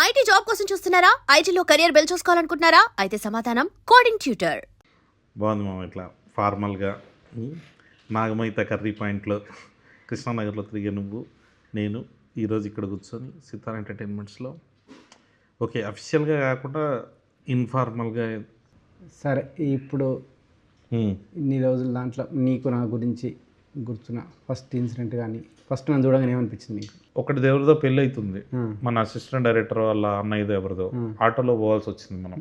IT job కోసం చూస్తున్నారా? ఐటీలో కెరియర్ బిల్డ్ చూసుకోవాలనుకుంటున్నారా? అయితే సమాధానం కోడింగ్ ట్యూటర్. బాగుంది మామ. ఇట్లా ఫార్మల్గా నాగమైత కర్రీ పాయింట్లో కృష్ణానగర్లో తిరిగే నువ్వు నేను ఈరోజు ఇక్కడ కూర్చొని సితార్ ఎంటర్టైన్మెంట్స్లో ఓకే అఫీషియల్గా కాకుండా ఇన్ఫార్మల్గా. సరే, ఇప్పుడు ఇన్ని రోజుల దాంట్లో నీకు నా గురించి గుర్తున్న ఫస్ట్ ఇన్సిడెంట్ కానీ ఫస్ట్ నన్ను చూడగానే ఏమనిపించింది నీకు? ఒకటి ఎవరిదో పెళ్ళి అవుతుంది, మన అసిస్టెంట్ డైరెక్టర్ వాళ్ళ అన్నయ్యదో ఎవరిదో. ఆటోలో పోవాల్సి వచ్చింది. మనం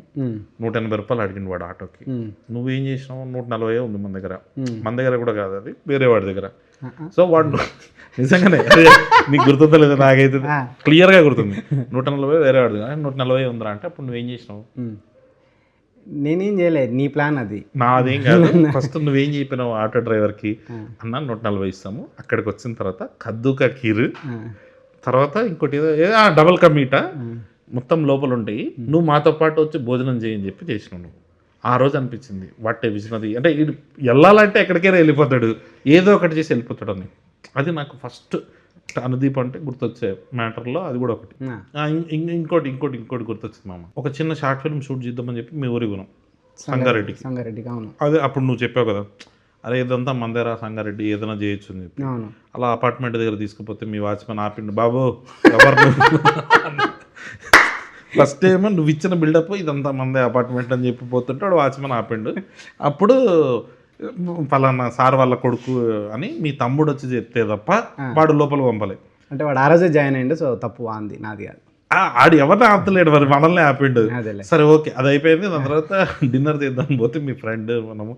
180 రూపాయలు అడిగింది వాడు ఆటోకి. నువ్వేం చేసినావు? 140 ఉంది మన దగ్గర కూడా కాదు, అది వేరే వాడి దగ్గర. సో వాడు నిజంగానే నీకు గుర్తుందో లేదో నాకైతే క్లియర్గా గుర్తుంది. 140 వేరే వాడి దగ్గర, 140 ఉందిరా అంటే అప్పుడు నువ్వేం చేసినావు? నేనేం చేయలేదు, నీ ప్లాన్ అది. నాదేం కాదు. ఫస్ట్ నువ్వేం చెప్పినావు ఆటో డ్రైవర్కి? అన్న 140 ఇస్తాము. అక్కడికి వచ్చిన తర్వాత కద్దుకా ఖీరు, తర్వాత ఇంకోటి ఏదో డబల్ కా మీటా మొత్తం లోపల ఉంటాయి. నువ్వు మాతో పాటు వచ్చి భోజనం చేయని చెప్పి చేసినావు నువ్వు. ఆ రోజు అనిపించింది వాటే విసినది అంటే ఇది వెళ్ళాలంటే ఎక్కడికైనా వెళ్ళిపోతాడు, ఏదో ఒకటి చేసి వెళ్ళిపోతాడు అని. అది నాకు ఫస్ట్ అనుదీప్ అంటే గుర్తొచ్చే మ్యాటర్లో అది కూడా ఒకటి. ఇంకోటి గుర్తొచ్చింది మామ. ఒక చిన్న షార్ట్ ఫిల్మ్ షూట్ చేద్దామని చెప్పి మీ ఊరికి పోయినాం, సంగారెడ్డికి. అదే అప్పుడు నువ్వు చెప్పావు కదా, అరే ఇదంతా మందేరా సంగారెడ్డి, ఏదైనా చేయొచ్చు అని చెప్పి. అలా అపార్ట్మెంట్ దగ్గర తీసుకుపోతే మీ వాచ్మెన్ ఆపిండు, బాబు ఎవరు ఫస్ట్ ఏమో నువ్వు ఇచ్చిన బిల్డప్ ఇదంతా మందే అపార్ట్మెంట్ అని చెప్పి పోతుంటే వాడు వాచ్మెన్ ఆపిండు. అప్పుడు ఫలానా సార్ వాళ్ళ కొడుకు అని మీ తమ్ముడు వచ్చి చెప్తే తప్ప వాడు లోపల పంపలే. అంటే వాడు ఆ రోజే జాయిన్ అయ్యిండు, సో తప్పు అంది నాది కాదు. ఆడు ఎవరిని ఆపలేడు, మరి మనల్ని ఆపిండు. సరే ఓకే, అది అయిపోయింది. దాని తర్వాత డిన్నర్ చేద్దాం పోతే మీ ఫ్రెండ్ మనము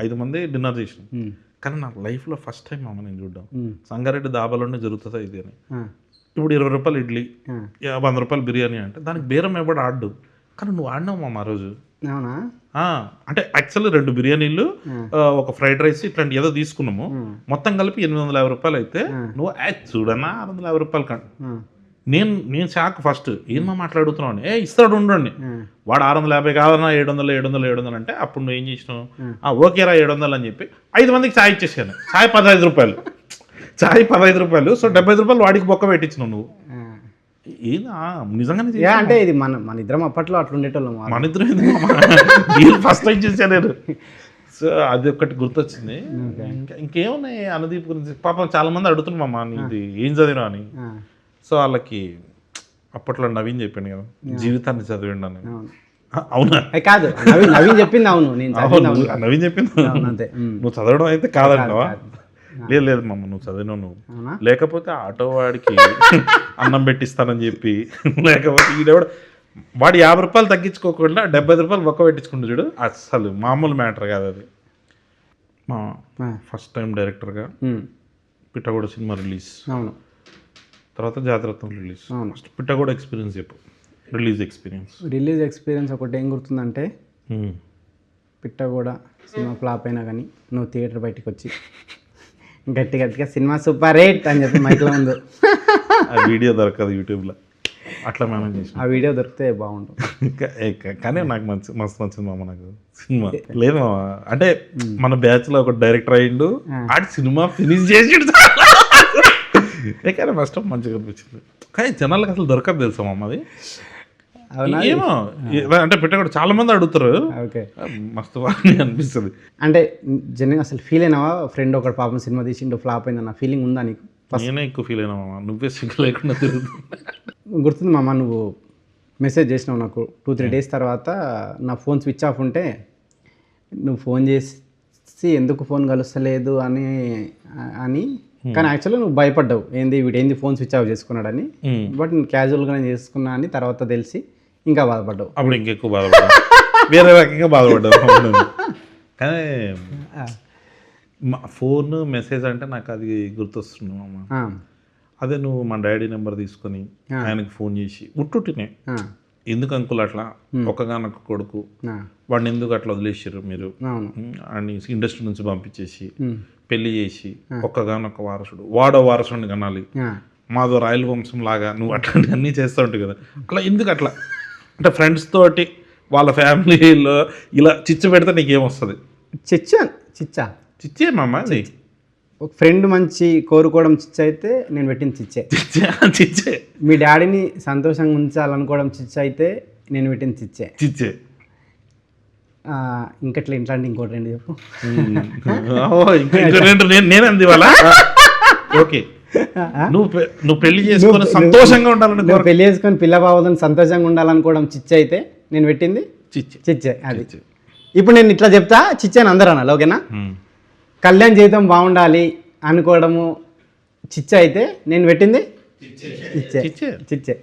5 మంది డిన్నర్ చేసినాం. కానీ నాకు లైఫ్లో ఫస్ట్ టైం మామ నేను చూడ్డాం సంగారెడ్డి దాబాలోనే జరుగుతుందా ఇది అని. ఇప్పుడు 20 రూపాయలు ఇడ్లీ, 100 రూపాయలు బిర్యానీ అంటే దానికి బేరం ఎవడు ఆడు. కానీ నువ్వు ఆడినావు మామ ఆ రోజు. అంటే యాక్చువల్లీ 2 బిర్యానీలు, ఒక ఫ్రైడ్ రైస్ ఇట్లాంటి ఏదో తీసుకున్నాము. మొత్తం కలిపి 850 రూపాయలు అయితే నువ్వు చూడన్నా 650 రూపాయలు కంటే నేను షాక్. ఫస్ట్ ఏమో మాట్లాడుతున్నావు అని. ఇస్తాడు ఉండండి. వాడు 650 కాదన్నా 700 అంటే అప్పుడు నువ్వు ఏం చేసినావు? ఓకేరా 700 అని చెప్పి 5 మందికి ఛాయ్ ఇచ్చేసాను. ఛాయ్ 15 రూపాయలు, ఛాయ్ 15 రూపాయలు. సో 75 రూపాయలు వాడికి బొక్క పెట్టించినావు నువ్వు. నిజంగానే అంటే ఇది మన ఇద్దరం అప్పట్లో అట్లా ఉండేటోళ్ళం. మన ఇద్దరు ఫస్ట్ టైం చూసా నేను. సో అది ఒకటి గుర్తొచ్చింది. ఇంకేమున్నాయి అనుదీప్ గురించి? పాపం చాలా మంది అడుగుతున్నామమ్మా నీది ఏం చదివినా అని. సో వాళ్ళకి అప్పట్లో నవీన్ చెప్పాను కదా జీవితాన్ని చదివిండు అని. అవునా? కాదు, నవీన్ చెప్పింది అవును. నవీన్ చెప్పింది అంతే. నువ్వు చదవడం అయితే కాదంటావా? లేదు మమ్మ, నువ్వు చదివినావు. నువ్వు లేకపోతే ఆటో వాడికి అన్నం పెట్టిస్తానని చెప్పి, లేకపోతే ఈడెవడ వాడు 50 రూపాయలు తగ్గించుకోకుండా 75 రూపాయలు ఒక్క పెట్టించుకుంటూ చూడు. అసలు మామూలు మ్యాటర్ కాదు అది. మా ఫస్ట్ టైం డైరెక్టర్గా పిట్టగోడ సినిమా రిలీజ్, తర్వాత జాతరత్నం రిలీజ్. ఫస్ట్ పిట్టగోడ ఎక్స్పీరియన్స్ చెప్పు. రిలీజ్ ఎక్స్పీరియన్స్ ఒకటి ఏం గుర్తుందంటే, పిట్టగోడ సినిమా ఫ్లాప్ అయినా కానీ నువ్వు థియేటర్ బయటకు వచ్చి గట్టిగా సినిమా సూపర్ హిట్ అని చెప్పి మైక్లో ఉంది. ఆ వీడియో దొరకదు యూట్యూబ్లో, అట్లా మేనేజ్ చేసి. ఆ వీడియో దొరికితే బాగుంటుంది. కానీ నాకు మస్తు నచ్చింది మామ నాకు సినిమా. లేదు మామ, అంటే మన బ్యాచ్లో ఒక డైరెక్టర్ అయ్యిండు, ఆడి సినిమా ఫినిష్ చేసిండు. కానీ ఫస్ట్ మంచిగా అనిపించింది. కానీ జనాలకు అసలు దొరకదు తెలుసా మామ అది. ఏమో అంటే పెట్టకూడదు, చాలా మంది అడుగుతారు. మస్తు బాగా అనిపిస్తుంది. అంటే జనరల్గా అసలు ఫీల్ అయినావా? ఫ్రెండ్ ఒకటి పాపం సినిమా తీసిండు ఫ్లాప్ అయిందన్న ఫీలింగ్ ఉందా నీకు? నేనే ఎక్కువ ఫీల్ అయినా మామ, నువ్వే సిగ్గు లేకుండా తిరుగుతుంది. గుర్తుంది మామ, నువ్వు మెసేజ్ చేసినావు నాకు 2-3 డేస్ తర్వాత. నా ఫోన్ స్విచ్ ఆఫ్ ఉంటే నువ్వు ఫోన్ చేసి ఎందుకు ఫోన్ కలుస్తలేదు అని కానీ యాక్చువల్గా నువ్వు భయపడ్డావు. వీడేంది ఫోన్ స్విచ్ ఆఫ్ చేసుకున్నాడని. బట్ నేను క్యాజువల్గానే చేసుకున్నా అని తర్వాత తెలిసి ఇంకా బాధపడ్డావు. అప్పుడు ఇంకెక్కువ బాధపడ్డావు, వేరే రకంగా బాధపడ్డావు. కానీ ఫోన్ మెసేజ్ అంటే నాకు అది గుర్తొస్తుంది అమ్మ. అదే నువ్వు మా డాడీ నెంబర్ తీసుకొని ఆయనకు ఫోన్ చేసి ఉట్టుటినే ఎందుకు అంకుల్ అట్లా ఒక్కగానొక్క కొడుకు వాడిని ఎందుకు అట్లా వదిలేసారు మీరు అని ఇండస్ట్రీ నుంచి పంపించేసి పెళ్లి చేసి ఒక్కగానొక్క వారసుడు, వాడో వారసుడిని కనాలి, మాదో రాయల వంశం లాగా నువ్వు అట్లాంటి అన్నీ చేస్తూ ఉంటావు కదా. అట్లా ఎందుకు అట్లా అంటే ఫ్రెండ్స్ తోటి వాళ్ళ ఫ్యామిలీలో ఇలా చిచ్చు పెడితే నీకేమొస్తుంది? చిచ్చే మామ, ఒక ఫ్రెండ్ మంచి కోరుకోవడం చిచ్చు అయితే నేను పెట్టింది చిచ్చే. చిచ్చే. మీ డాడీని సంతోషంగా ఉంచాలనుకోవడం చిచ్చు అయితే నేను పెట్టింది చిచ్చే. చిచ్చే. ఇంకట్లా ఇట్లాంటి ఇంకోటి రెండు చెప్పు. ఇంకో రెండు నేను అంది వాళ్ళ. ఓకే, నువ్వు పెళ్లి చేసుకొని సంతోషంగా ఉండాలని, నువ్వు పెళ్లి చేసుకొని పిల్ల బావదని సంతోషంగా ఉండాలనుకోవడం చిచ్చు అయితే నేను పెట్టింది చిచ్చే. అది ఇప్పుడు నేను ఇట్లా చెప్తా, చిచ్చాను అందరూ అనాలి, ఓకేనా? కళ్యాణ్ జీవితం బాగుండాలి అనుకోవడము చిచ్చ అయితే నేను పెట్టింది చిచ్చే. చిచ్చే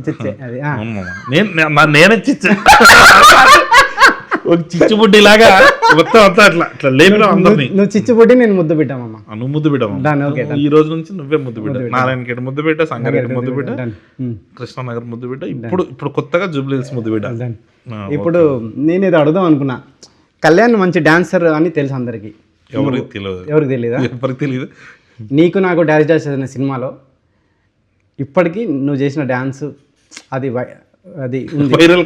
చిచ్చే అది నేనే చిచ్చే. ఒక చిచ్చుబుడ్డి లాగా మొత్తం అంతా అట్లా అట్లా లేపినా అందరినీ. నువ్వు చిచ్చుబుడ్డి, నేను ముద్దు పెట్టామమ్మా. నువ్వు ముద్దు పెట్టావు. ఈ రోజు నుంచి నువ్వే ముద్దు పెట్టావు. నారాయణఖేడ్ ముద్దు పెట్టా, సంగారెడ్డి ముద్దు పెట్టా, కృష్ణానగర్ ముద్దు పెట్టా, ఇప్పుడు కొత్తగా జూబ్లీహిల్స్ ముద్దు పెట్టా. ఇప్పుడు నేను ఏదో అడుగుదాం అనుకున్నా. కళ్యాణ్ మంచి డాన్సర్ అని తెలుసు అందరికి. ఎవరికి తెలియదు. ఎవరికి తెలియదు. నీకు నాకు డాన్స్ చేసిన సినిమాలో ఇప్పటికీ నువ్వు చేసిన డాన్స్ అది అది వైరల్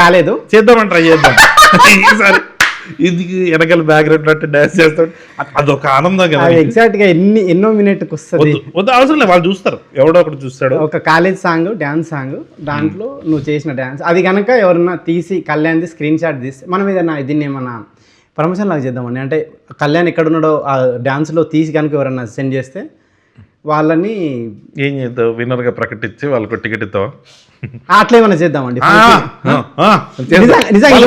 కాలేదు. చేద్దామని ట్రై చేద్దాం ఈసారి. ఇది వెనకాల బ్యాక్గ్రౌండ్ అంటే డాన్స్ చేస్తాడు, అదొక ఆనందం కదా. ఎగ్జాక్ట్ గా ఎన్నో మినిట్కి వస్తుంది. అవసరం లేదు, వాళ్ళు చూస్తారు, ఎవడో ఒకటి చూస్తాడు. ఒక కాలేజ్ సాంగ్, డాన్స్ సాంగ్, దాంట్లో నువ్వు చేసిన డాన్స్ అది కనుక ఎవరన్నా తీసి కళ్యాణ్ది స్క్రీన్ షాట్ తీసి మనం ఏదన్నా దీన్ని ఏమన్నా ప్రమోషన్ లాగా చేద్దామండి. అంటే కళ్యాణ్ ఎక్కడ ఉన్నాడో ఆ డాన్స్లో తీసి కనుక ఎవరన్నా సెండ్ చేస్తే వాళ్ళని ఏం చేద్దాం, విన్నర్గా ప్రకటించి వాళ్ళకు టికెట్ ఇస్తావా? అట్లా ఏమైనా చేద్దామండి. నిజంగా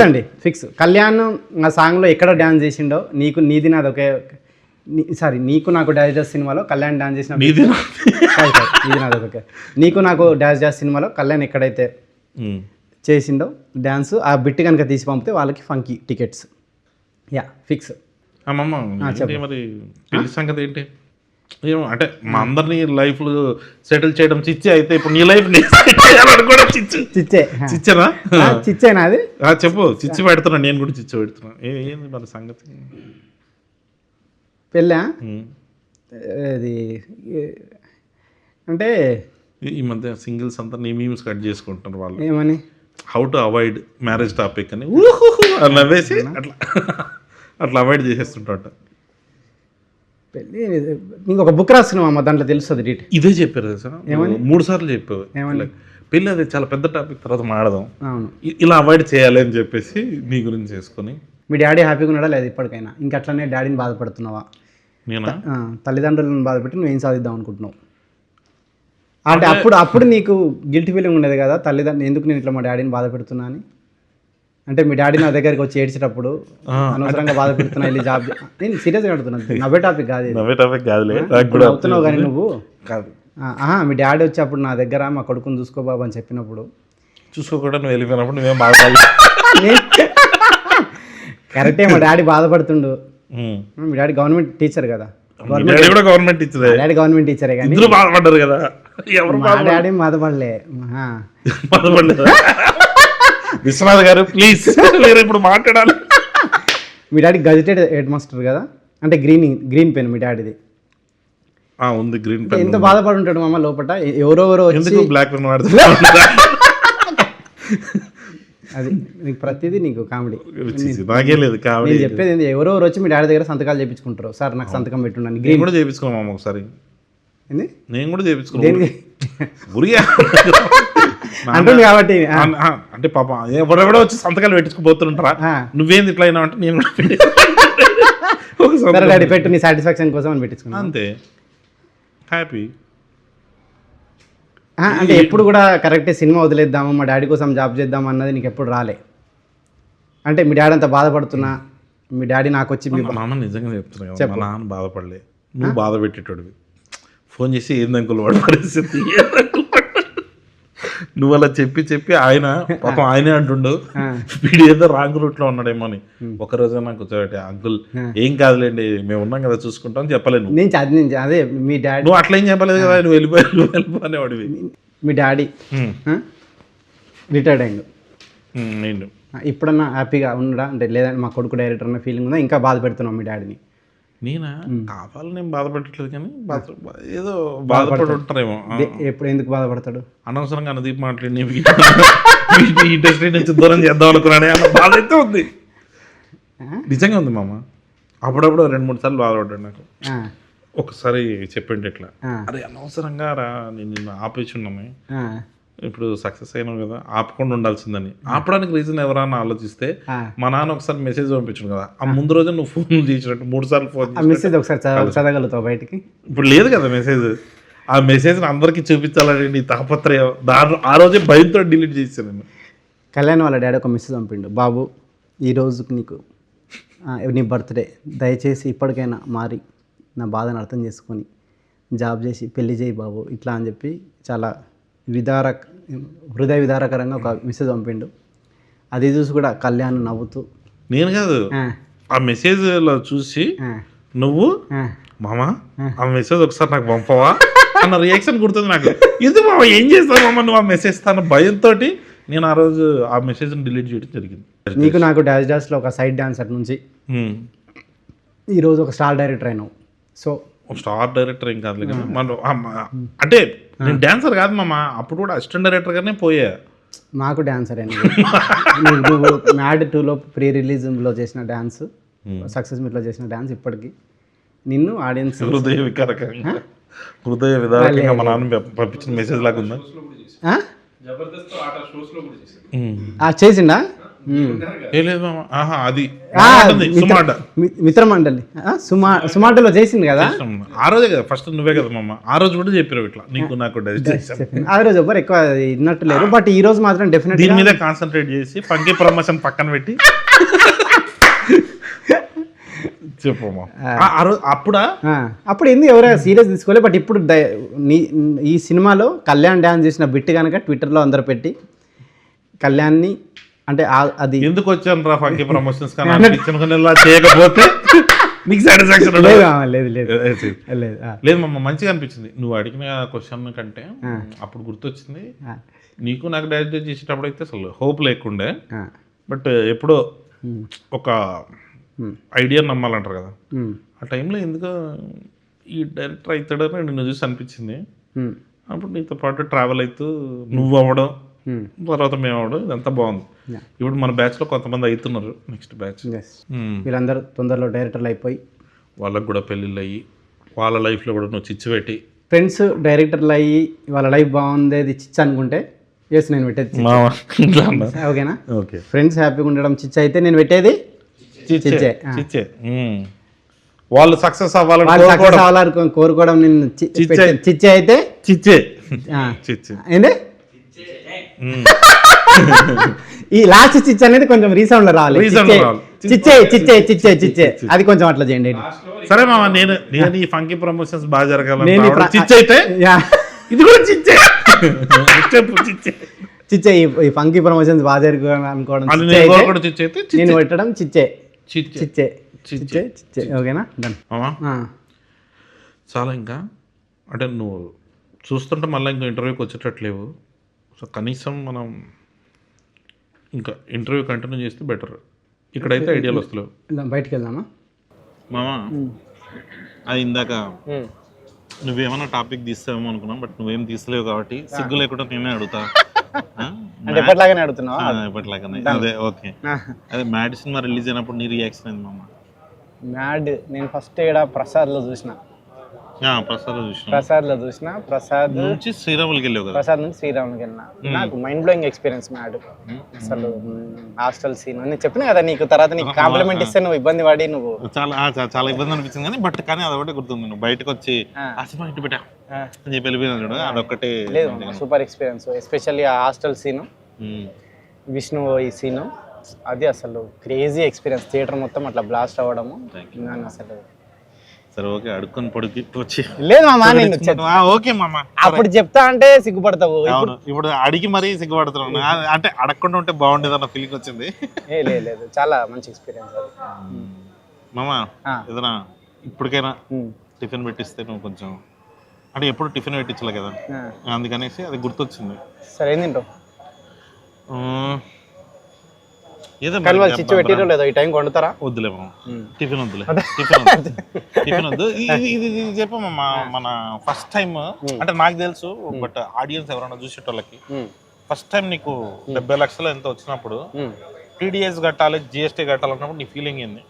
అండి ఫిక్స్. కళ్యాణ్ ఆ సాంగ్లో ఎక్కడ డాన్స్ చేసిండో నీది నాది ఒకే. సారీ, నీకు నాకు డాన్స్ చేసే సినిమాలో కళ్యాణ్ డాన్స్ చేసిన నీది నాది ఒకే. నీకు నాకు డాన్స్ చేసే సినిమాలో కళ్యాణ్ ఎక్కడైతే చేసిండో డాన్స్ ఆ బిట్ కనుక తీసి పంపితే వాళ్ళకి ఫంకీ టికెట్స్. Yeah fix. మరి పెళ్లి సంగతి ఏంటి? ఏమో అంటే మా అందరినీ లైఫ్ సెటిల్ చేయడం చిచ్చి అయితే ఇప్పుడు నీ లైఫ్ కూడా చిచ్చేనా? చిచ్చేనా అది? చెప్పు. చిచ్చి పెడుతున్నా, నేను కూడా చిచ్చి పెడుతున్నా. ఏంది మన సంగతి? పెళ్ళా అది అంటే ఈ మధ్య సింగిల్స్ అంతా నీ మీమ్స్ కట్ చేసుకుంటున్నారు వాళ్ళు. ఏమని? How to avoid marriage topic అని నవ్వేసి అట్లా అవాయిడ్ చేసేస్తుంటాట. పెళ్ళి నీకు ఒక బుక్ రాస్తున్నావు దాంట్లో తెలుస్తుంది డీటెయిల్. ఇదే చెప్పారు సార్, 3 సార్లు చెప్పావు. పెళ్ళి అది చాలా పెద్ద టాపిక్, తర్వాత మాడదాం, ఇలా అవాయిడ్ చేయాలి అని చెప్పేసి నీ గురించి చేసుకొని. మీ డాడీ హ్యాపీగా ఉన్నాడా లేదు ఇప్పటికైనా? ఇంకా అట్లనే డాడీని బాధపడుతున్నావా? నేనా? తల్లిదండ్రులను బాధపెట్టి నువ్వు ఏం సాధిద్దాం అనుకుంటున్నావు? అంటే అప్పుడు నీకు గిల్టీ ఫీలింగ్ ఉండేది కదా, తల్లిదండ్రులు ఎందుకు నేను ఇట్లా మా డాడీని బాధ పెడుతున్నా అని. అంటే మీ డాడీ నా దగ్గరికి వచ్చి ఏడ్చేటప్పుడు అనవసరంగా బాధ పెడుతున్నా, వెళ్ళి జాబ్. నేను సీరియస్గా అడుగుతున్నాను, నవ్వే టాపిక్ కాదు. అవుతున్నావు కానీ నువ్వు కాదు. మీ డాడీ వచ్చి అప్పుడు నా దగ్గర మా కొడుకుని చూసుకో బాబు అని చెప్పినప్పుడు, చూసుకోకుండా నువ్వు వెళ్ళిపోయినప్పుడు నువ్వేం బాధపడాలి? కరెక్టే, మా డాడీ బాధపడుతుండు. మీ డాడీ గవర్నమెంట్ టీచర్ కదా. గవర్నమెంట్ డాడీ గవర్నమెంట్ టీచరే కానీ బాధపడ్డారు కదా. మా డాడీ బాధపడలే. విశ్వనాథ్ గారు ప్లీజ్ ఇప్పుడు మాట్లాడాలి. మీ డాడీ గజెటెడ్ హెడ్ మాస్టర్ కదా, అంటే గ్రీన్ పెన్ మీ డాడీది ఉంది. Green pen. ఎంత బాధపడి ఉంటాడు మామ లోపల. ఎవరెవరో బ్లాక్ పెన్ అది నీకు ప్రతిదీ నీకు కామెడీ. నాకే లేదు కామెడీ. నేను చెప్పేది ఎవరెవరు వచ్చి మీ డాడీ దగ్గర సంతకాలు చేయించుకుంటారు. సార్ నాకు సంతకం పెట్టున్నాను. గ్రీన్ కూడా చేయించుకోమా ఒకసారి? నేను కూడా చేయించుకున్నాను అంటుంది కాబట్టి. అంటే పాప ఎవరెవడో వచ్చి సంతకాలు పెట్టించుకుపోతుంటారా, నువ్వేంది ఇట్లా అయినా అంటే నేను డాడీ పెట్టు నీ సాటిస్ఫాక్షన్ కోసం అని పెట్టించుకున్నాను అంతే. హ్యాపీ. అంటే ఎప్పుడు కూడా కరెక్టే సినిమా వదిలేద్దాము మా డాడీ కోసం జాబ్ చేద్దాం అన్నది నీకు ఎప్పుడు రాలే? అంటే మీ డాడీ అంతా బాధపడుతున్నా మీ డాడీ నాకు వచ్చి మా నాన్న నిజంగా చెప్తున్నా కదా, మా నాన్న బాధపడలే, నువ్వు బాధ పెట్టేటోడివి. ఫోన్ చేసి ఏందంకులు వాడు పరిస్థితి, నువ్వు అలా చెప్పి ఆయన పాపం ఆయనే అంటుండు వీడు ఏదో రాంగ్ రూట్లో ఉన్నాడేమో అని. ఒకరోజు నాకు అంకుల్ ఏం కాదులేండి మేము ఉన్నాం కదా చూసుకుంటాం చెప్పలేను. అదే మీ డాడీ నువ్వు అట్లా ఏం చెప్పలేదు కదా, నువ్వు వెళ్ళిపోయిపోనేవాడివి. మీ డాడీ రిటైర్డ్ అయ్యిండు, నేను ఇప్పుడన్నా హ్యాపీగా ఉండడా? అంటే లేదంటే మా కొడుకు డైరెక్టర్ అన్న ఫీలింగ్ ఉందా? ఇంకా బాధ పెడుతున్నావు మీ డాడీని? నేనా? కావాలని నేను బాధపెట్టట్లేదు కానీ ఏదో బాధపడి ఉంటారేమో. ఎప్పుడు ఎందుకు బాధపడతాడు? అనవసరంగా అనుదీప్ మాట్లాడి ఈ ఇండస్ట్రీ నుంచి దూరం చేద్దాం అనుకున్నానే అన్న బాధ అయితే ఉంది. నిజంగా ఉంది మామ. అప్పుడప్పుడు 2-3 సార్లు బాధపడ్డాడు నాకు. ఆ, ఒకసారి చెప్పిండు ఇట్లా, ఆ. అరే అనవసరంగా రా నేను నిన్ను ఆపేచున్నాను, ఆ, ఇప్పుడు సక్సెస్ అయినావు కదా ఆపకుండా ఉండాల్సిందని. ఆపడానికి రీజన్ ఎవరన్నా ఆలోచిస్తే ఆ. మా నాన్న ఒకసారి మెసేజ్ పంపించాడు కదా, ఆ ముందు రోజు నువ్వు ఫోన్ చేసినట్టు 3 సార్లు ఫోన్ ఆ మెసేజ్ ఒకసారి చదవగలుగుతావు బయటికి? ఇప్పుడు లేదు కదా మెసేజ్. ఆ మెసేజ్ని అందరికీ చూపించాలని నీ తాపత్రయం, దాని ఆ రోజే భయంతో డిలీట్ చేశాను నేను. కళ్యాణ్ వాళ్ళ డాడీ ఒక మెసేజ్ పంపిండు, బాబు ఈరోజు నీకు నీ బర్త్డే, దయచేసి ఇప్పటికైనా మారి నా బాధను అర్థం చేసుకొని జాబ్ చేసి పెళ్లి చేయి బాబు ఇట్లా అని చెప్పి చాలా హృదయ విదారకరంగా ఒక మెసేజ్ పంపిండు. అది చూసి కూడా కళ్యాణ్ నవ్వుతూ, నేను కాదు, ఆ మెసేజ్లో చూసి నువ్వు మామ ఆ మెసేజ్ ఒకసారి నాకు పంపవా అన్న రియాక్షన్ గుర్తుంది నాకు. ఇది మామ ఏం చేస్తావు మామ నువ్వు ఆ మెసేజ్ తాను భయంతో నేను ఆ రోజు ఆ మెసేజ్ని డిలీట్ చేయడం జరిగింది. నీకు నాకు డాన్స్లో ఒక సైడ్ డాన్సర్ నుంచి ఈరోజు ఒక స్టార్ డైరెక్టర్ అయినావు. సో స్టార్ డైరెక్టర్ ఏం కాదు కదా మనం, అంటే నేను డాన్సర్ కాదు మామ, అప్పుడు కూడా అసిస్టెంట్ డైరెక్టర్గానే పోయా. మాకు డాన్సర్ అయినా నువ్వు మ్యాడ్ 2లో ప్రీ రిలీజ్లో చేసిన డ్యాన్స్, సక్సెస్ మీట్లో చేసిన డ్యాన్స్ ఇప్పటికీ నిన్ను ఆడియన్స్ హృదయ విదారకంగా మా నాన్న పంపించిన మెసేజ్ లాగా ఉందా? చేసిండా? లేదు మామ, ఆహా అది మిత్రమండలి సుమాటలో చేసింది కదా ఆ రోజే కదా ఫస్ట్. నువ్వే కదా మామ ఆ రోజు కూడా చెప్పారు ఇట్లా నీకు నాకు. ఆ రోజు ఎవ్వరు ఎక్కువ విన్నట్టు లేరు, బట్ ఈ రోజు మాత్రం డెఫినెట్ దీని మీద కాన్సన్ట్రేట్ చేసి ఫంకీ ప్రమోషన్ పక్కన పెట్టి చెప్పమ్మా. అప్పుడు ఎందుకు ఎవరైనా సీరియస్ తీసుకోలేదు, బట్ ఇప్పుడు ఈ సినిమాలో కళ్యాణ్ డ్యాన్స్ చేసిన బిట్ కనుక ట్విట్టర్లో అందరు పెట్టి కళ్యాణ్ని అంటే అది ఎందుకు వచ్చాను రా ఫంకీ ప్రమోషన్స్ చేయకపోతే నీకు సాటిస్ఫాక్షన్ లేదు మమ్మ. మంచిగా అనిపించింది నువ్వు అడిగిన క్వశ్చన్ కంటే. అప్పుడు గుర్తొచ్చింది నీకు నాకు డైరెక్ట్ చేసేటప్పుడు అయితే అసలు హోప్ లేకుండే, బట్ ఎప్పుడో ఒక ఐడియా నమ్మాలంటారు కదా, ఆ టైంలో ఎందుకో ఈ డైరెక్టర్ అవుతాడని నిన్ను చూసి అనిపించింది. అప్పుడు నీతో పాటు ట్రావెల్ అవుతూ నువ్వు అవ్వడం, తర్వాత మేము అవ్వడం, ఇదంతా బాగుంది. ఇప్పుడు మన బ్యాచ్లో కొంతమంది అవుతున్నారు, నెక్స్ట్ బ్యాచ్ వీళ్ళందరూ తొందరలో డైరెక్టర్లు అయిపోయి వాళ్ళకు కూడా పెళ్ళిళ్ళు అయ్యి వాళ్ళ లైఫ్లో కూడా నువ్వు చిచ్చు పెట్టి ఫ్రెండ్స్ డైరెక్టర్లు అయ్యి వాళ్ళ లైఫ్ బాగుంది చిచ్చు అనుకుంటే ఎస్ నేను పెట్టేది ఓకేనా. ఓకే, ఫ్రెండ్స్ హ్యాపీగా ఉండడం చిచ్చు అయితే నేను పెట్టేది చిచ్చే. వాళ్ళు సక్సెస్ అవ్వాలని కోరుకోవడం నేను చిచ్చే అయితే చిచ్చే. ఏంది ఈ లాస్ట్ చిచ్చే అనేది కొంచెం రీసౌండ్ లో రావాలి. చిచ్చే చిచ్చే చిచ్చే చిచ్చే అది కొంచెం అట్లా చేయండి. సరే మామ, నేను ఈ ఫంకీ ప్రమోషన్స్ బాగా జరగాలి. చిచ్చే అయితే ఇది కూడా చిచ్చే చిచ్చే ఈ ఫంకీ ప్రమోషన్స్ బాగా జరగాలి అనుకోవడం నేను పెట్టడం చిచ్చే చిచ్చే చిచ్చే చిచ్చే. ఓకేనా, డన్ మామా. చాలా ఇంకా అంటే నువ్వు చూస్తుంటే మళ్ళీ ఇంకా ఇంటర్వ్యూకి వచ్చేటట్లేవు. సో కనీసం మనం ఇంకా ఇంటర్వ్యూ కంటిన్యూ చేస్తే బెటర్. ఇక్కడైతే ఐడియాలు వస్తలేవు. బయటికి వెళ్దామా మామా? అది ఇందాక నువ్వేమన్నా టాపిక్ తీస్తావేమో అనుకున్నాం, బట్ నువ్వేం తీస్తలేవు కాబట్టి సిగ్గు లేకుండా నేనే అడుగుతా. ఎప్పటిలాగానే అడుగుతున్నావా? ఎప్పటిలాగానే. అదే ఓకే. అదే మ్యాడ్ సినిమా రిలీజ్ అయినప్పుడు నీ రియాక్షన్ అయింది మామ? మ్యాడ్ నేను ఫస్ట్ ఇక్కడ ప్రసాద్లో చూసిన. ప్రసాద్ నుంచి శ్రీరాములకి వెళ్ళావు కదా? ప్రసాద్ నుంచి శ్రీరాములకి వెళ్ళినా. నాకు మైండ్ బ్లోయింగ్ ఎక్స్పీరియన్స్ మ్యాడ్. అసలు హాస్టల్ సీన్ నేను చెప్పిన కదా నీకు, తర్వాత నీకు కాంప్లిమెంట్ ఇస్తే నువ్వు ఇబ్బంది పడి నువ్వు చాలా ఇబ్బంది అనిపించింది. కానీ బట్ కానీ అదొకటి గుర్తుంది, నువ్వు బయటకు వచ్చి ఇంటి పెట్టా అని చెప్పి వెళ్ళిపోయినా చూడ, అదొకటి లేదు సూపర్ ఎక్స్పీరియన్స్. ఎస్పెషల్లీ ఆ హాస్టల్ సీను, విష్ణు ఈ సీను, అది అసలు క్రేజీ ఎక్స్పీరియన్స్. థియేటర్ మొత్తం అట్లా బ్లాస్ట్ అవ్వడము అసలు. సరే ఓకే, అడుక్కొని పొడికి వచ్చి లేదు మామా, ఓకే మామ అప్పుడు చెప్తా అంటే సిగ్గుపడతావు. ఇప్పుడు అడిగి మరీ సిగ్గుపడుతున్నాను, అంటే అడగకుండా ఉంటే బాగుండేది అన్న ఫీలింగ్ వచ్చింది. లేదు చాలా మంచి ఎక్స్పీరియన్స్ అది మామ. ఏదైనా ఇప్పటికైనా టిఫిన్ పెట్టిస్తే నువ్వు కొంచెం, అంటే ఎప్పుడు టిఫిన్ పెట్టించలే కదా, అందుకనేసి అది గుర్తొచ్చింది. సరే ఏం తింటావు? వద్దులే టిఫిన్ వద్దులే, టిఫిన్ వద్దు. ఇది చెప్పమ్మా, మన ఫస్ట్ టైం అంటే నాకు తెలుసు, బట్ ఆడియన్స్ ఎవరైనా చూసేటోళ్ళకి ఫస్ట్ టైం నీకు 70 లక్షలు ఎంత వచ్చినప్పుడు టీడీఎస్ కట్టాలి, జిఎస్టీ కట్టాలన్నప్పుడు నీ ఫీలింగ్ ఏంది?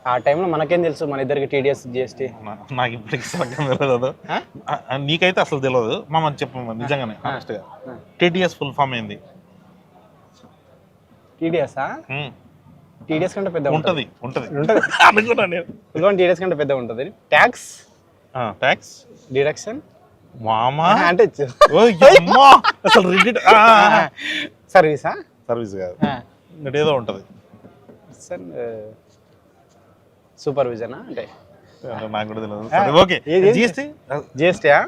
ఆ టైంలో మనకేం తెలుసు మన ఇద్దరికి టీడీఎస్ జిఎస్టీ. నాకు ఇప్పటికి సగం తెలియదు. నీకైతే అసలు తెలియదు మామ, చెప్పు నిజంగానే హానెస్ట్గా. టీడీఎస్ ఫుల్ ఫామ్ ఏంది? టీడీఎస్ఆ? టీడీఎస్ కంటే పెద్ద ఉంటుంది అనుకున్నా నేను. టీడీఎస్ కంటే పెద్ద ఉంటుంది. ట్యాక్స్ ట్యాక్స్ డిడక్షన్ మామా అంటే అసలు సర్వీసా? సర్వీస్ కాదు, ఏదో ఉంటుంది. సూపర్విజనా అంటే నాకు కూడా తెలియదు. Okay, GST. జిఎస్టీయా?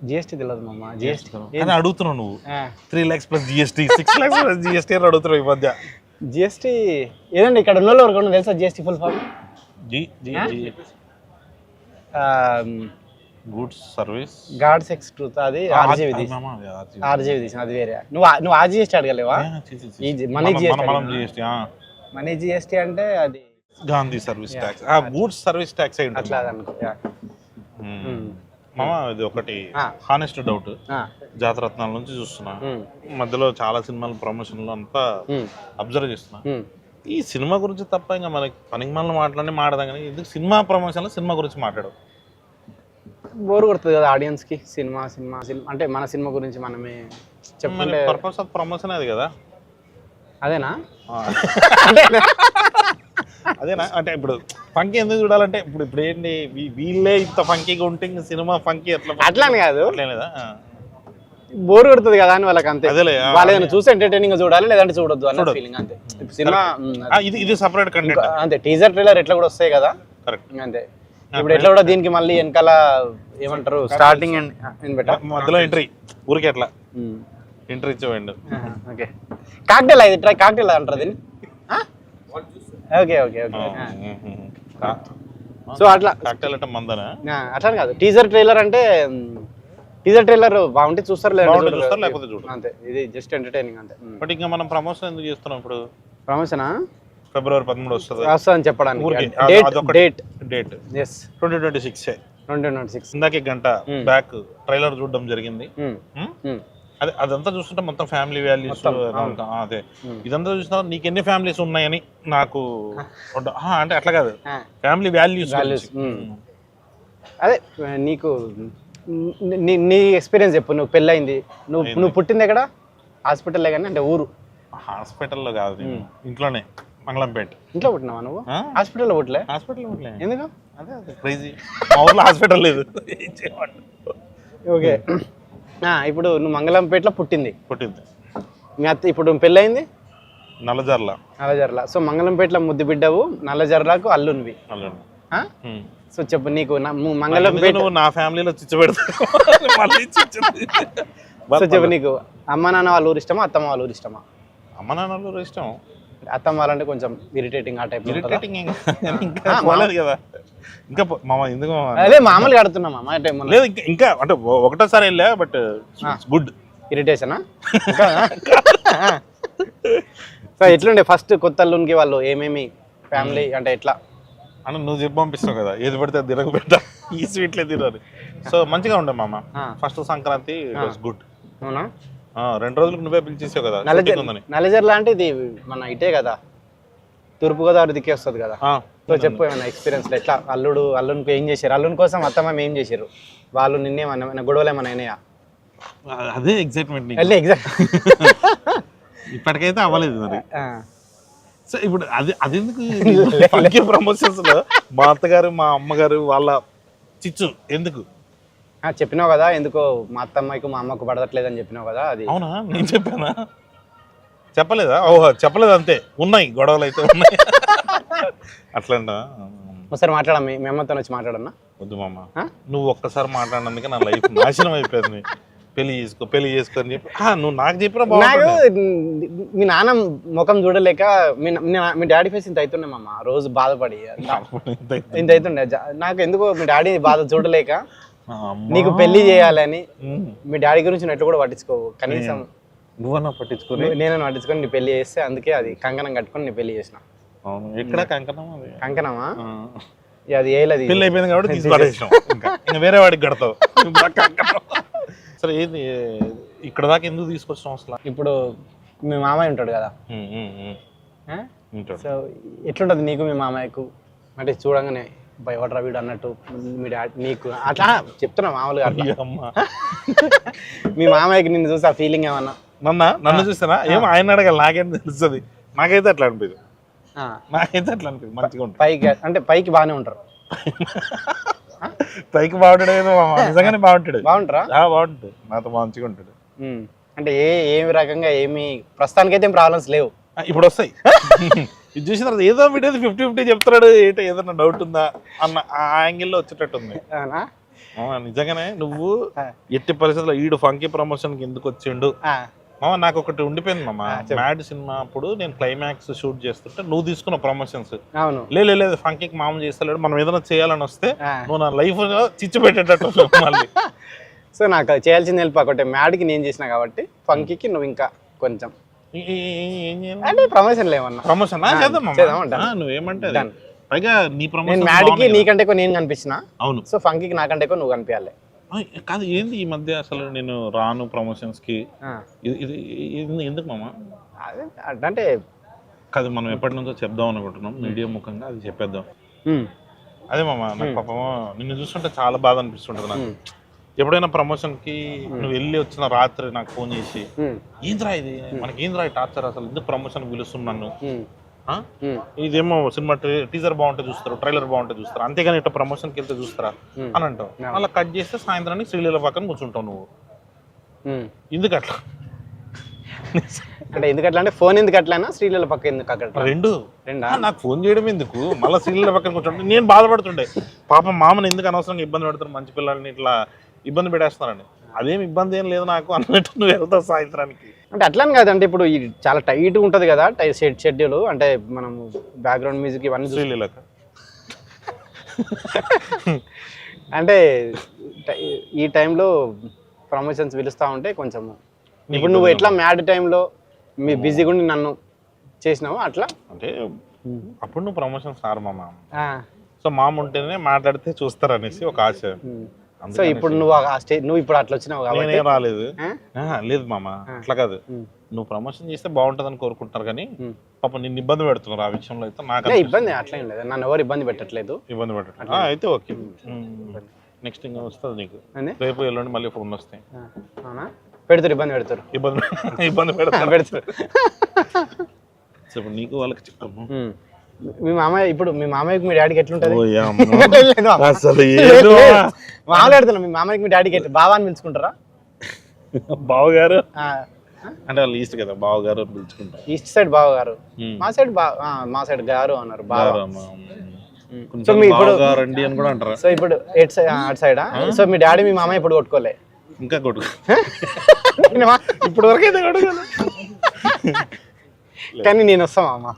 జిఎస్టీ తెలియదు మామ. జిఎస్టీ అని అడుగుతున్నావు నువ్వు. 3 lakhs plus GST, 6 lakhs plus GST అని అడుగుతున్నావు ఈ మధ్య. జిఎస్టీ ఏదండి ఇక్కడ ఉన్న వాళ్ళు ఎవరికన్నా తెలుసా GST full form? Goods service gods ఎక్స్ట్రూత్, అది ఆర్జీవి తీసిన, అది వేరే. నువ్వు ఆ జిఎస్టీ అడగలేవా? మనీ జిఎస్టీ అంటే అది Gandhi service tax, goods service tax అయి ఉంటుంది అట్లా అనుకో. మామ ఇది ఒకటి హానెస్ట్ డౌట్. జాతరత్నాల నుంచి చూస్తున్నా, మధ్యలో చాలా సినిమాల ప్రమోషన్లు అంతా అబ్జర్వ్ చేస్తున్నా. ఈ సినిమా గురించి తప్ప ఇంకా మనకి పనికి మనల్ని మాట్లాడదాం కానీ ఎందుకు సినిమా ప్రమోషన్లో సినిమా గురించి మాట్లాడవు? బోర్ కొడుతుంది కదా ఆడియన్స్ కి. సినిమా సినిమా సినిమా అంటే మన సినిమా గురించి మనమే చెప్పండి. పర్పస్ ఆఫ్ ప్రమోషన్ అది కదా. అదేనా? అదేనా అంటే ఇప్పుడు ఫంకీ ఎందుకు చూడాలంటే ఇప్పుడు ఏంటి వీళ్ళే ఇంత ఫంకీగా ఉంటే ఇంకా సినిమా ఫంకీ అట్లా అని కాదు, లేదా బోర్ కొడుతుంది కదా అని వాళ్ళకి. అంతే, అదేలే వాళ్ళు ఏదైనా చూసి ఎంటర్టైనింగ్ చూడాలి, లేదంటే చూడొద్దు అన్న ఫీలింగ్. అంతే. సినిమా ఇది సెపరేట్ కంటెంట్. అంతే, టీజర్ ట్రైలర్ ఎట్లా కూడా వస్తాయి కదా. కరెక్ట్. అంతే. ఇప్పుడు ఎట్లా కూడా దీనికి మళ్ళీ వెనకాల ఏమంటారు, స్టార్టింగ్ అండ్ మధ్యలో ఎంట్రీ ఊరికే ఎట్లా ఎంట్రీ ఇచ్చేవాడు. ఓకే, కాక్టైల్ ఇది ట్రై, కాక్టైల్ అంటారు దీన్ని. Okay okay okay. సో అట్లా కాక్టైల్ అంటే మందనా? అట్లా కాదు, టీజర్ ట్రైలర్ అంటే టీజర్ ట్రైలర్ బాగుంటే చూస్తారు, లేకపోతే చూడరు. అంతే. ఇది జస్ట్ ఎంటర్టైనింగ్ అంతే. బట్ ఇంకా మనం ప్రమోషన్ ఎందుకు చేస్తున్నాం ఇప్పుడు? ప్రమోషనా? February 13 వస్తుంది వస్తుందని చెప్పడానికి. డేట్ 2026. 2026 ఇందాకే గంట బ్యాక్ ట్రైలర్ చూడడం జరిగింది. అదే అదంతా చూస్తుంటే మొత్తం ఫ్యామిలీ వాల్యూస్. అదే ఇదంతా చూసినా నీకు ఎన్ని ఫ్యామిలీస్ ఉన్నాయని నాకు అంటే అట్లా కాదు, ఫ్యామిలీ వాల్యూస్. అదే నీకు నీ ఎక్స్పీరియన్స్ చెప్పు. నువ్వు పెళ్ళయింది, నువ్వు పుట్టింది ఎక్కడ? హాస్పిటల్లే కానీ, అంటే ఊరు? హాస్పిటల్లో కాదు, ఇంట్లోనే, మంగళంపేట. ఇంట్లో పుట్టినావా నువ్వు? హాస్పిటల్లో పుట్టలే? హాస్పిటల్లో పుట్టలే. ఎందుకు? అదే క్రేజీ, మా ఊర్లో హాస్పిటల్ లేదు. ఓకే, ఇప్పుడు నువ్వు మంగళంపేటలో పుట్టింది. మీ అత్త ఇప్పుడు పెళ్ళయింది నల్లజర్ల. సో మంగళంపేటలో ముద్దు బిడ్డవు, నల్లజర్లకు అల్లునివి. సో చెప్పు, నీకు మంగళంపేట నా ఫ్యామిలీలో చిచ్చు పెడతావు. సో చెప్పు, నీకు అమ్మ నాన్న వాళ్ళ ఊరు ఇష్టమా, అత్తమ్మ వాళ్ళ ఊరు ఇష్టమా? అమ్మ నాన్న వాళ్ళ ఊరు ఇష్టం. అత్తమ్మ వాళ్ళంటే కొంచెం ఇరిటేటింగ్, ఆ టైప్. కదా ఇంకా మామ ఎందుకు? అదే మామూలుగా అడుగుతున్నా మామ. అంటే లేదు ఇంకా అంటే ఒకటోసారి వెళ్ళా, బట్ గుడ్. ఇరిటేషనా? సో ఎట్లుండే ఫస్ట్ కొత్త అల్లునికి వాళ్ళు ఏమేమి ఫ్యామిలీ అంటే ఎట్లా అని నువ్వు చెప్పి పంపిస్తావు కదా, ఏది పడితే అది తిరగ పెట్టా, ఈ స్వీట్లే తినాలి. సో మంచిగా ఉండే మామ. First Sankranti good. అవునా? 2 రోజులకు నువ్వే పిలిచేసావు కదా. నల్లజర్ల అంటే ఇది మన ఇటే కదా, తూర్పుగోదావరి దిక్కే వస్తుంది కదా. సో చెప్పు ఏమైనా ఎక్స్పీరియన్స్ ఎట్లా అల్లునికి ఏం చేశారు, అల్లుని కోసం అత్తమ్మ ఏం చేశారు, వాళ్ళు నిన్నేమన్నా గొడవలు ఏమన్నా అయినాయా? అదే ఎగ్జైట్మెంట్. ఇప్పటికైతే అవ్వలేదు మరి. సో ఇప్పుడు అది ఎందుకు ప్రమోషన్స్ లో మా అత్తగారు మా అమ్మగారు వాళ్ళ చిచ్చు ఎందుకు చెప్పినావు కదా, ఎందుకో మా అత్తమ్మకి మా అమ్మకు పడట్లేదని చెప్పినావు కదా. అది అవునా? నేను చెప్పానా? చెప్పలేదా? ఓహో చెప్పలేదు, అంతే. ఉన్నాయి గొడవలు అయితే ఉన్నాయి. అట్లా ఒకసారి మాట్లాడమ్మా, మీ అమ్మతో వచ్చి మాట్లాడన్నా. వద్దు మామ, నువ్వు ఒక్కసారి మాట్లాడినందుకే నా లైఫ్ నాశనం అయిపోయింది. పెళ్లి చేసుకో అని చెప్పి నువ్వు నాకు చెప్పినా బాగుంటుంది. మీ నాన్న ముఖం చూడలేక మీ డాడీ ఫేస్ ఇంత అవుతుండే మామ, రోజు బాధపడి ఇంత అవుతుండే. నాకు ఎందుకో మీ డాడీ బాధ చూడలేక నీకు పెళ్లి చేయాలని మీ డాడీ గురించి నెట్లు కూడా పట్టించుకోవు కనీసం. నువ్వన్నా పట్టించుకుని నేను పట్టించుకొని నీ పెళ్లి చేస్తే, అందుకే అది కంకణం కట్టుకొని నీ పెళ్లి చేసిన. ఎక్కడ కంకణం? కంకణమా? అది ఏలది పెళ్లి అయిపోయింది కాబట్టి తీసుకుపడేసాం, ఇంకా వేరే వాడికి కడతావు. సరే ఏంది ఇక్కడ దాకా ఎందుకు తీసుకొచ్చాం అసలు? ఇప్పుడు మీ మామయ్య ఉంటాడు కదా, ఉంటాడు. సో ఎట్లుంటుంది నీకు మీ మామయ్యకు? అంటే చూడంగానే భయపడరా వీడు అన్నట్టు మీ డాడీ నీకు అట్లా చెప్తున్నా మామూలుగా అట్లా. అమ్మా మీ మామయ్యకి నిన్ను చూసి ఆ ఫీలింగ్ ఏమన్నా? నన్ను చూస్తానా ఏమో ఆయన అడగాలి, నాకేం తెలుస్తుంది. నాకైతే అట్లా అనిపిదు, నాకైతే అట్లా అనిపిదు. మంచిగా ఉంటుంది పైకి, అంటే పైకి బాగానే ఉంటారు. పైకి బాగుంటాడు ఏదో నిజంగానే బాగుంటాడు. బాగుంటారా? బాగుంటాడు, నాతో మంచిగా ఉంటాడు. అంటే ఏమి రకంగా ఏమి ప్రస్తుతానికైతే ఏం ప్రాబ్లమ్స్ లేవు. ఇప్పుడు వస్తాయి. ఇది చూసిన తర్వాత ఏదో వీడియో 50-50 చెప్తున్నాడు, ఏంటో ఏదైనా డౌట్ ఉందా అన్న ఆ యాంగిల్లో వచ్చేటట్టు ఉంది. నిజంగానే నువ్వు ఎట్టి పరిస్థితుల్లో ఈడు ఫంకీ ప్రమోషన్కి ఎందుకు వచ్చిండు మామ, నాకు ఒకటి ఉండిపోయింది మామ. మ్యాడ్ సినిమా అప్పుడు నేను క్లైమాక్స్ షూట్ చేస్తుంటే నువ్వు తీసుకున్న ప్రమోషన్స్ లేదు ఫంకీకి మామ చేస్తలేడు, మనం ఏదైనా చేయాలని వస్తే నువ్వు నా లైఫ్ చిచ్చు పెట్టేటట్టు మళ్ళీ. సో నాకు చేయాల్సింది హెల్ప్ ఒకటి, మ్యాడ్కి నేను చేసిన కాబట్టి ఫంకీకి నువ్వు ఇంకా కొంచెం అంటే ప్రమోషన్లు ఏమన్నా ప్రమోషన్ నువ్వేమంటే పైగా నీ ప్రమోషన్ మ్యాడ్కి నీకంటే ఎక్కువ నేను కనిపించిన. అవును. సో ఫంకీకి నాకంటే ఎక్కువ నువ్వు కనిపించాలి. కాదు ఏంది ఈ మధ్య అసలు నేను రాను ప్రమోషన్స్ కి, ఇది ఎందుకు మామ? అంటే కాదు, మనం ఎప్పటి నుంచో చెప్దాం అనుకుంటున్నాం మీడియా ముఖంగా, అది చెప్పేద్దాం. అదే మామ, నాకు పాపం నిన్ను చూస్తుంటే చాలా బాధ అనిపిస్తుంటది నాకు. ఎప్పుడైనా ప్రమోషన్ కి నువ్వు వెళ్ళి వచ్చిన రాత్రి నాకు ఫోన్ చేసి ఏంద్రా ఇది మనకి ఏంద్రా టార్చర్, అసలు ఎందుకు ప్రమోషన్ పిలుస్తున్నాను, ఇదేమో సినిమా టీజర్ బాగుంటే చూస్తారు, ట్రైలర్ బాగుంటే చూస్తారు, అంతేగాని ఇట్లా ప్రమోషన్కి వెళ్తే చూస్తారా అని అంటావు. అలా కట్ చేస్తే సాయంత్రానికి శ్రీలీల పక్కన కూర్చుంటావు నువ్వు. ఎందుకు అట్లా? అంటే ఎందుకు అట్లా అంటే ఫోన్ ఎందుకు అట్లా, శ్రీలీల పక్క ఎందుకు అక్కడ? రెండా? నాకు ఫోన్ చేయడం ఎందుకు, మళ్ళీ శ్రీలీల పక్కన కూర్చుంటే నేను బాధపడుతుండే. పాపం మామని ఎందుకు అనవసరంగా ఇబ్బంది పెడతారు, మంచి పిల్లల్ని ఇట్లా ఇబ్బంది పెట్టేస్తున్నారని. అదేం ఇబ్బంది ఏం లేదు నాకు అన్నట్టు నువ్వు వెళ్తావు సాయంత్రానికి. అంటే అట్లని కాదు, అంటే ఇప్పుడు చాలా టైట్ ఉంటుంది కదా షెడ్యూల్, అంటే మనం బ్యాక్గ్రౌండ్ మ్యూజిక్ ఇవన్నీ శ్రీలీలక అంటే ఈ టైంలో ప్రమోషన్స్ పిలుస్తూ ఉంటే కొంచెం, ఇప్పుడు నువ్వు ఎట్లా మ్యాడ్ టైంలో మీ బిజీగా ఉండి నన్ను చేసినావు అట్లా. అంటే అప్పుడు నువ్వు ప్రమోషన్స్ రారు మామ, సో మామ ఉంటేనే మాట్లాడితే చూస్తారు అనేసి ఒక ఆశ. సో ఇప్పుడు నువ్వు ఇప్పుడు అట్లా వచ్చినావు కాబట్టి నేనేం రాలేదు. లేదు మామ, అట్లా కాదు, నువ్వు ప్రమోషన్ చేస్తే బాగుంటుందని కోరుకుంటున్నారు కానీ పాపం నిన్ను ఇబ్బంది పెడుతున్నారు ఆ విషయంలో. అయితే నాకు ఇబ్బంది అట్లేం లేదు, నన్ను ఎవరు ఇబ్బంది పెట్టట్లేదు. ఇబ్బంది పెట్టట్లేదు అయితే ఓకే. నెక్స్ట్ ఇంకా వస్తుంది నీకు, రేపు ఎల్లుండి మళ్ళీ ఫోన్ వస్తాయి. పెడతారు, ఇబ్బంది పెడతారు, ఇబ్బంది పెడతారు. ఇప్పుడు నీకు వాళ్ళకి చెప్పాము. మీ మామయ్య, ఇప్పుడు మీ మామయ్యకి మీ డాడీకి ఎట్లుంటది? మామూలు అడుగుతున్నా, మీ మామయ్యకి మీ డాడీకి బావా అని పిలుచుకుంటారా? బావగారు అంటే వాళ్ళు ఈస్ట్ కదా, బావగారు పిలుచుకుంటారు. ఈస్ట్ సైడ్ బావగారు, మా సైడ్ గారు అన్నారు. బావ. సో మీ ఇప్పుడు రండి అని కూడా అంటారా? సో ఇప్పుడు అటు సైడా? సో మీ డాడీ మీ మామయ్య ఇప్పుడు కొట్టుకోలే? ఇంకా కొట్టుకో ఇప్పుడు వరకు అయితే కొట్టుకోలే. కానీ నేను వస్తామా అమ్మ,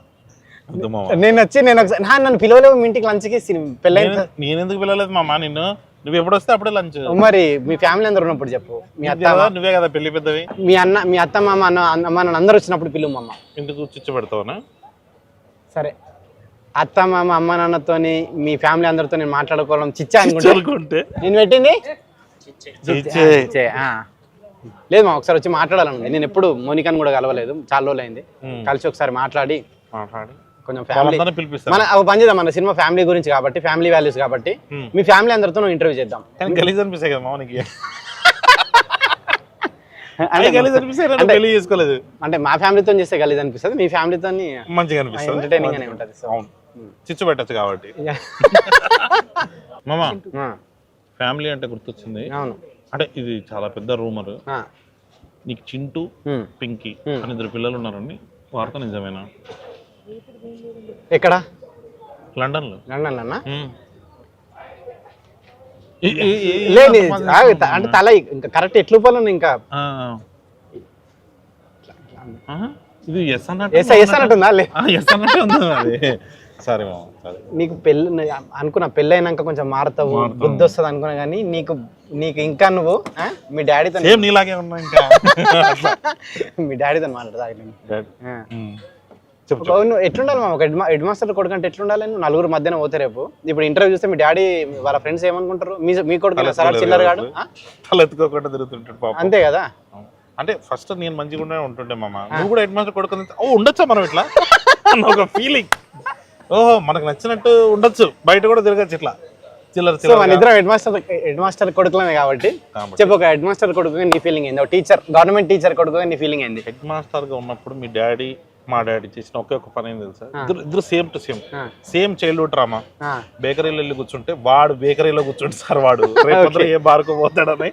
నేను వచ్చి నేను నన్ను పిలవలేవు మీ ఇంటికి లంచ్కి, పెళ్ళైన నేను ఎందుకు పిలవలేదు మామ నిన్ను? నువ్వు ఎప్పుడు వస్తే అప్పుడే లంచ్. మరి మీ ఫ్యామిలీ అందరు ఉన్నప్పుడు చెప్పు. మీ అత్త, నువ్వే కదా పెళ్లి పెద్దవి, మీ అత్త మామ అమ్మ నాన్న అందరు వచ్చినప్పుడు పిలువు మమ్మ. ఎందుకు చిచ్చు పెడతావనా? సరే, అత్త మామ అమ్మ నాన్నతోని మీ ఫ్యామిలీ అందరితో నేను మాట్లాడుకోవడం చిచ్చా అనుకుంటే నేను పెట్టింది లేదు మా, ఒకసారి వచ్చి మాట్లాడాలనుంది. నేను ఎప్పుడు మోనికాని కూడా కలవలేదు, చాలా రోజులు అయింది. కలిసి ఒకసారి మాట్లాడి కొంచెం ఫ్యామిలీ మన పని చేద్దాం. మన సినిమా ఫ్యామిలీ గురించి కాబట్టి, ఫ్యామిలీ వాల్యూస్ కాబట్టి మీ ఫ్యామిలీ అందరితో ఇంటర్వ్యూ చేద్దాం. గలీజ్ అనిపిస్తాయి కదా మామకి, అంటే మా ఫ్యామిలీతో చేస్తే గలీజ్ అనిపిస్తుంది, మీ ఫ్యామిలీతో మంచిగా అనిపిస్తుంది, ఎంటర్టైనింగ్ అనే ఉంటుంది. చిచ్చు పెట్టచ్చు కాబట్టి. మామా ఫ్యామిలీ అంటే గుర్తొచ్చింది. అవును, అంటే ఇది చాలా పెద్ద రూమర్, నీకు చింటూ పింకీ అని 2 పిల్లలు ఉన్నారని వార్త నిజమేనా? ఎక్కడ? లండన్ లో. లండన్ అన్నా? లేదు అంటే తల ఇంకా కరెక్ట్ ఎట్లు పోలను ఇంకా ఇది ఎస్ అన్నట్టుందా? సరే నీకు పెళ్ళి అనుకున్నా, పెళ్ళైనాక కొంచెం మారుతావు, బుద్ధి వస్తుంది అనుకున్నా, కానీ నీకు ఇంకా నువ్వు మీ డాడీతో నీలాగే ఉన్నా, ఇంకా మీ డాడీతో మాట్లాడదా? ఎట్లుండాలి మా, ఒక హెడ్ మాస్టర్ కొడుకు అంటే ఎట్లుండాలి? నువ్వు నలుగురు మధ్యన పోతే రేపు ఇప్పుడు ఇంటర్వ్యూ చూస్తే మీ డాడీ వాళ్ళ ఫ్రెండ్స్ ఏమనుకుంటారు? మీ కొడుకు సార్ చిల్లర గాడు తలెత్తుకోకుండా తిరుగుతుంటాడు అంతే కదా. అంటే ఫస్ట్ నేను మంచిగా ఉంటుండే మామ, నువ్వు కూడా హెడ్ మాస్టర్ కొడుకు ఉండొచ్చా మనం ఇట్లా? అన్న ఒక ఫీలింగ్. ఓహో మనకు నచ్చినట్టు ఉండొచ్చు, బయట కూడా తిరగచ్చు ఇట్లా చిల్లర సో మన ఇద్దరం హెడ్ మాస్టర్ కొడుకులమే కాబట్టి చెప్పు, ఒక హెడ్ మాస్టర్ కొడుకుగా నీ ఫీలింగ్ ఏంది, ఒక టీచర్ గవర్నమెంట్ టీచర్ కొడుకుగా నీ ఫీలింగ్ ఏంది? హెడ్ మాస్టర్ గా ఉన్నప్పుడు మీ డాడీ మా డాడీ చేసిన ఒకే ఒక పని ఏం తెలుసా, ఇద్దరు same to same childhood drama. బేకరీలో వెళ్ళి కూర్చుంటే వాడు బేకరీలో కూర్చుంటే సార్ వాడు రేపు ఏ బార్కు పోతాడని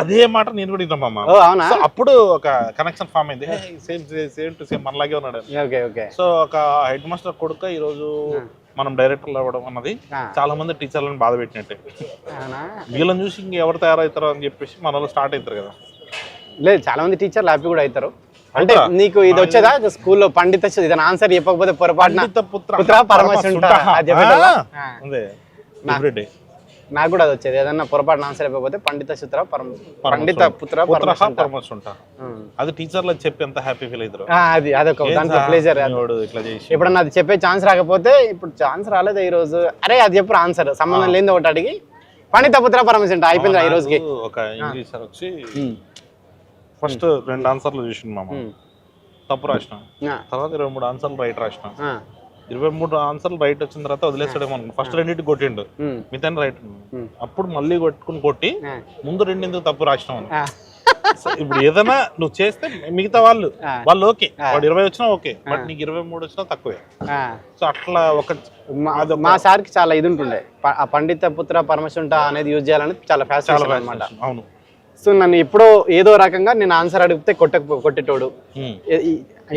అదే మాట నేను కూడా విన్నామమ్మా. అప్పుడు ఒక కనెక్షన్ ఫామ్ అయింది, సేమ్ టు సేమ్ మనలాగే ఉన్నాడు. సో ఒక హెడ్ మాస్టర్ కొడుకు ఈ రోజు మనం డైరెక్టర్లు అవ్వడం అన్నది చాలా మంది టీచర్లను బాధ పెట్టినట్టే. వీళ్ళని చూసి ఇంకెవరు తయారవుతారో అని చెప్పేసి మన వాళ్ళు స్టార్ట్ అవుతారు కదా. లేదు, చాలా మంది టీచర్లు హ్యాపీ కూడా అవుతారు. అంటే నీకు ఇది వచ్చేదా స్కూల్లో పండిత ఏదైనా ఆన్సర్ చెప్పకపోతే పొరపాటున పుత్ర పరమశుంఠ నాకు కూడా అది వచ్చేది, ఏదన్నా పొరపాటున ఆన్సర్ చెప్పకపోతే పండిత పుత్ర పరమశుంఠ. అది టీచర్లకు చెప్పి ఎంత హ్యాపీ ఫీల్ అవుతారు. అది అదొక దాంట్లో ప్లేజర్. ఎప్పుడన్నా అది చెప్పే ఛాన్స్ రాకపోతే, ఇప్పుడు ఛాన్స్ రాలేదు ఈ రోజు, అరే అది చెప్పు ఆన్సర్ సంబంధం లేని ఒకటి అడిగి పండిత పుత్ర పరమశుంఠ అయిపోయింది ఈ రోజుకి. ఒక ఇంగ్లీష్ సార్ వచ్చి ఫస్ట్ 2 ఆన్సర్లు చూసిన మామ, తప్పు రాసిన. తర్వాత 23 ఆన్సర్లు రైట్ రాసిన. 23 ఆన్సర్లు రైట్ వచ్చిన తర్వాత వదిలేస్తాడేమో అనుకున్నా. ఫస్ట్ 2 కొట్టిండు, మిగతా రైట్. అప్పుడు మళ్ళీ కొట్టి ముందు 2 ఎందుకు తప్పు రాసినావు. ఇప్పుడు ఏదైనా నువ్వు చేస్తే మిగతా వాళ్ళు ఓకే, వాడు 20 వచ్చినా ఓకే, బట్ నీకు 23 వచ్చినా తక్కువే. సో అట్లా ఒక మా సార్కి చాలా ఇది ఉంటుండే, ఆ పండిత పుత్ర పరమశుంఠ అనేది యూజ్ చేయాలని చాలా ఫ్యాషన్ అనమాట. అవును. సో నన్ను ఎప్పుడో ఏదో రకంగా నేను ఆన్సర్ అడిగితే కొట్టేటోడు,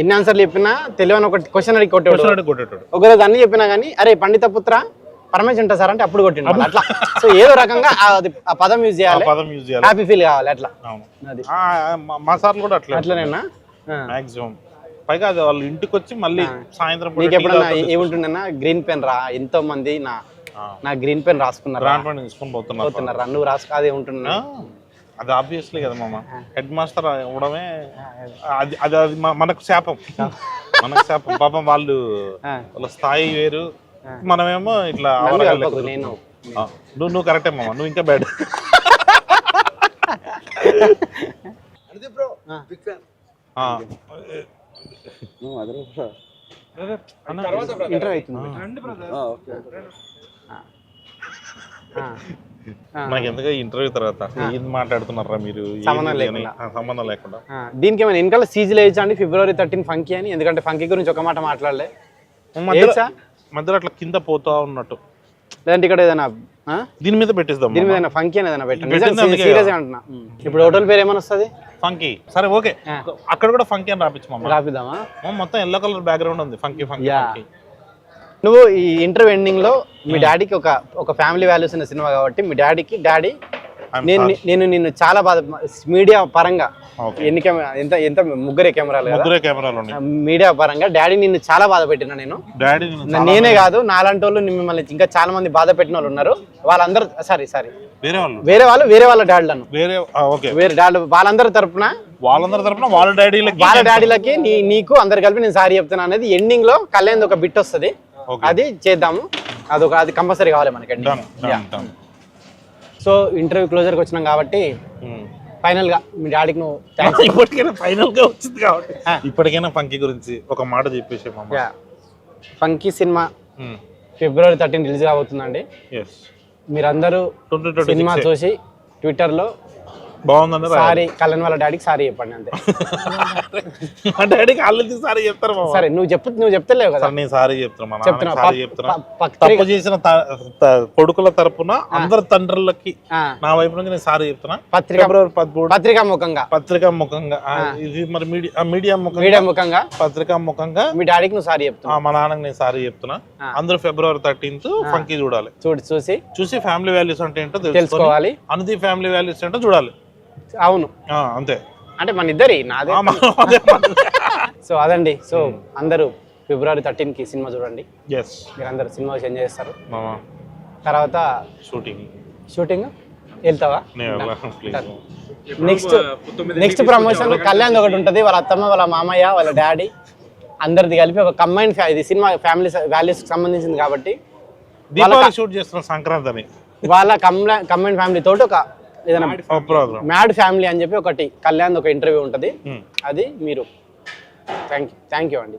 ఎన్ని ఆన్సర్లు చెప్పినా తెలియని ఒక క్వశ్చన్ అడిగి కొట్టేటోడు. ఒకరోజు అన్ని చెప్పినా కానీ అరే పండిత పుత్ర పరమేశ్వర సార్ అంటే అప్పుడు కొట్టిండు అట్లా. సో ఏదో రకంగా ఆ పదం యూజ్ చేయాలి, హ్యాపీ ఫీల్ కావాలి అట్లా. అది మా సార్లు కూడా అట్లనేనా మాక్సిమం. పైగా అది వాళ్ళు ఇంటికి వచ్చి మళ్ళీ సాయంత్రం నీకు ఎప్పుడన్నా ఏముంటుండన్నా గ్రీన్ పెన్ రా, ఎంతో మంది నా గ్రీన్ పెన్ రాసుకున్నారు, నువ్వు రాసు అదే ఉంటున్నా. అది ఆబ్వియస్లీ కదా మామ, హెడ్ మాస్టర్ ఇవ్వడమే అది మనకు శాపం. పాపం వాళ్ళ స్థాయి వేరు, మనమేమో ఇట్లా. నువ్వు కరెక్టే మామ, నువ్వు ఇంకా బ్యాడ్. నాకు ఎందుకు ఇంటర్వ్యూ తర్వాత ఏం మాట్లాడుతున్నారా మీరు, సంబంధం లేకుండా. దీనికి ఏమైనా వెనకాల సీజీలు వేయచ్చా అండి, February 13 ఫంకీ అని? ఎందుకంటే ఫంకీ గురించి ఒక మాట మాట్లాడలే మధ్యలో అట్లా కింద పోతా ఉన్నట్టు, లేదంటే ఇక్కడ ఏదైనా దీని మీద పెట్టిస్తాం, దీని మీద ఫంకీ అని ఏదైనా పెట్టండి. సీరియస్ అంటున్నా. ఇప్పుడు హోటల్ పేరు ఏమైనా వస్తుంది? ఫంకీ. సరే ఓకే, అక్కడ కూడా ఫంకీ అని రాపిద్దామా? మొత్తం ఎల్లో కలర్ బ్యాక్గ్రౌండ్ ఉంది, ఫంకీ ఫంకీ. నువ్వు ఈ ఇంటర్వ్యూ ఎండింగ్ లో మీ డాడీకి ఒక ఫ్యామిలీ వాల్యూస్ ఉన్న సినిమా కాబట్టి మీ డాడీ నేను నిన్ను చాలా బాధ మీడియా పరంగా ఎంత ముగ్గురే కెమెరాలు మీడియా పరంగా డాడీ నిన్ను చాలా బాధ పెట్టినా నేనే కాదు, నాలాంటి వాళ్ళు మిమ్మల్ని ఇంకా చాలా మంది బాధ పెట్టిన వాళ్ళు ఉన్నారు. వాళ్ళందరూ వేరే వాళ్ళ డాడీలను వేరే డాడీ వాళ్ళందరి తరపున వాళ్ళ డాడీలకి నీకు అందరు కలిపి నేను సారీ చెప్తున్నా అనేది ఎండింగ్ లో కళ్యాణ్ ఒక బిట్ వస్తుంది, అది చేద్దాము. అది కంపల్సరీ కావాలి మనకి. సో ఇంటర్వ్యూ క్లోజర్కి వచ్చినాం కాబట్టి ఫైనల్ గా మీ డాడీకి నువ్వు ఇప్పటికైనా ఫంకీ గురించి ఒక మాట చెప్పేసి. ఫంకీ సినిమా February 13 రిలీజ్ కాబోతుందండి. మీరందరూ సినిమా చూసి ట్విట్టర్లో బాగుందండి సారీ కళ్యాణ్ వాళ్ళ డాడీకి సారీ చెప్పండి అంతే. డాడీకి ఆల్రెడీ సారీ చెప్తారు. సరే నువ్వు చెప్తలేవు కదా, నేను సారీ చెప్తున్నా. తప్పు చేసిన కొడుకుల తరపున అందరు తండ్రులకి నా వైపు నుంచి నేను సారీ చెప్తున్నా. పత్రికా ముఖంగా ఇది మరి మీడియా ముఖంగా పత్రికా ముఖంగా మీ డాడీకి నువ్వు సారీ చెప్తున్నా, మా నాన్నకి నేను సారీ చెప్తున్నా. అందరూ February 13 ఫంకీ చూడాలి. చూసి ఫ్యామిలీ వాల్యూస్ అంటే ఏంటో తెలుసుకోవాలి, అనుది ఫ్యామిలీ వాల్యూస్ ఏంటో చూడాలి. అవును అంతే, అంటే మన ఇద్దరి నాదే. సో అదండి. సో అందరూ February 13 సినిమా చూడండి. మీరు అందరు సినిమా ఎంజాయ్ చేస్తారు. తర్వాత షూటింగ్ వెళ్తావా? నెక్స్ట్ ప్రమోషన్ కళ్యాణ్ ఒకటి ఉంటుంది, వాళ్ళ అత్తమ్మ వాళ్ళ మామయ్య వాళ్ళ డాడీ అందరిది కలిపి ఒక కంబైన్. ఇది సినిమా ఫ్యామిలీ వాల్యూస్ సంబంధించింది కాబట్టి షూట్ చేస్తున్న సంక్రాంతి అని వాళ్ళ కంబైన్ ఫ్యామిలీ తోటి ఒక ఏదైనా మ్యాడ్ ఫ్యామిలీ అని చెప్పి ఒకటి కళ్యాణ్ ఒక ఇంటర్వ్యూ ఉంటుంది. అది మీరు థ్యాంక్ యూ అండి.